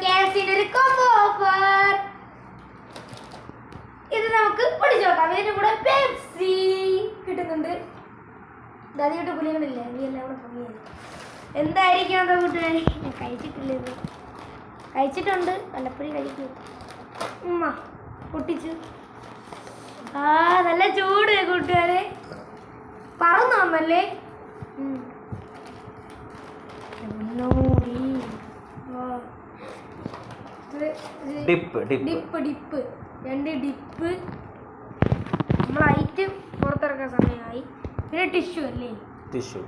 KFC-യുടെ ഒരു combo offer. ഇത് നമുക്ക് പൊടിച്ചു നോക്കാം. ഇതിന്റെ കൂടെ പെപ്സി കിട്ടുന്നുണ്ട്. ദാദിയുടെ പുലികളില്ലേ, നീ എല്ലാം കൂടെ പൊങ്ങിയത് എന്തായിരിക്കും അതോ കൂട്ടുകാരി? ഞാൻ കഴിച്ചിട്ടില്ല, ഇത് കഴിച്ചിട്ടുണ്ട്, വല്ലപ്പോഴും കഴിക്കും. ഉമ്മ പൊട്ടിച്ചു. നല്ല ചൂട് കൂട്ടുകാരെ, പറന്നു വന്നല്ലേ. ഡിപ്പ് രണ്ട് ഡിപ്പ്. നമ്മൾ ഐറ്റം പുറത്തിറക്കാൻ സമയമായി. പിന്നെ ടിഷ്യൂ അല്ലേ, ടിഷ്യൂ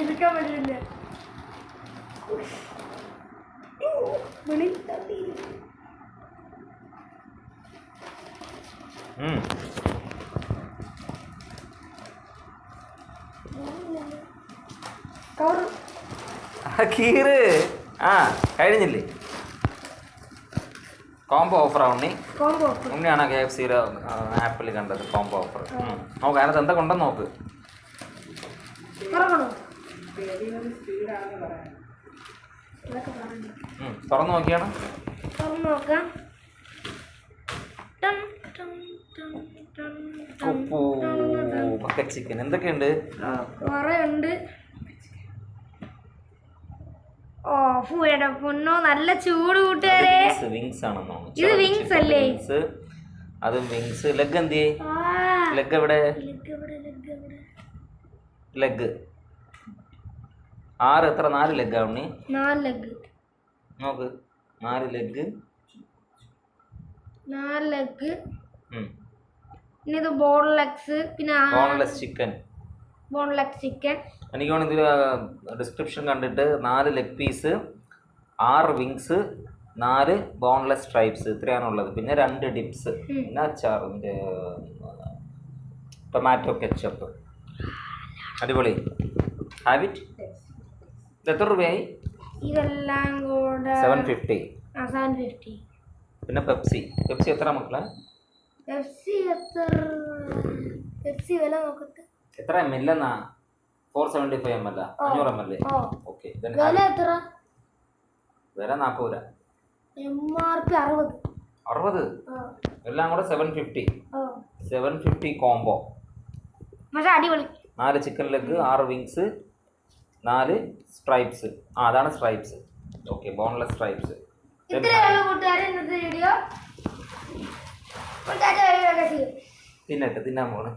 എടുക്കാൻ പറ്റില്ല. കീറ് കഴിഞ്ഞില്ലേ? കോംബോ ഓഫറാ ഉണ്ണി. ഉണ്ണിയാണോ KFC-യുടെ ആപ്പിൽ കണ്ടത് കോംബോ ഓഫർ? നോക്ക്, അതിനകത്ത് എന്തൊക്കെ ഉണ്ടെന്ന് നോക്ക്. തുറന്നു നോക്കിയാണ്. ബക്കറ്റ് ചിക്കൻ എന്തൊക്കെയുണ്ട്? പൊന്നോ, നല്ല ചൂട് കൂട്ടുകാരെ. വിങ്സ് ആണെന്നോ? ഇത് വിങ്സ് അല്ലേ? അതും വിങ്സ്. ലെഗ് എന്തിയേ? ലെഗ് എവിടെ? ലെഗ് 6 എത്ര? 4 ലെഗ് ആവണി. 4 ലെഗ് നോക്ക്. 4 ലെഗ്. പിന്നെ ഇത് ബോൺലെഗ്സ്. പിന്നെ ബോൺലെസ് ചിക്കൻ. എനിക്ക് വേണം ഇതിൽ ഡിസ്ക്രിപ്ഷൻ കണ്ടിട്ട് 4 leg piece, 6 wings, 4 boneless stripes, ഇത്രയാണുള്ളത്. പിന്നെ 2 ഡിപ്സ്, പിന്നെ അച്ചാറിൻ്റെ ടൊമാറ്റോ കെച്ചപ്പ്. അടിപൊളി. ഹാബിറ്റ് എത്ര രൂപയായി? ഇതെല്ലാം കൂടെ 750. 750. പിന്നെ പെപ്സി എത്ര മക്കളെ? പെപ്സി വില നോക്കട്ടെ. എത്ര ml എന്നാ? 475 ml, 500 ml. ഓക്കെ. വില എത്ര? വില 40 രൂപ. MRP 60. എല്ലാം കൂടെ 750 കോംബോ. അടിപൊളി. 4 ചിക്കൻ ലെഗ്, 6 വിങ്സ്, 4 സ്ട്രൈപ്സ്. അതാണ് സ്ട്രൈപ്സ്. Okay, boneless stripes. ഇത്രയുള്ള കൂട്ടുകാരെ ഇന്നത്തെ വീഡിയോ. തിന്നാൻ പോണ്.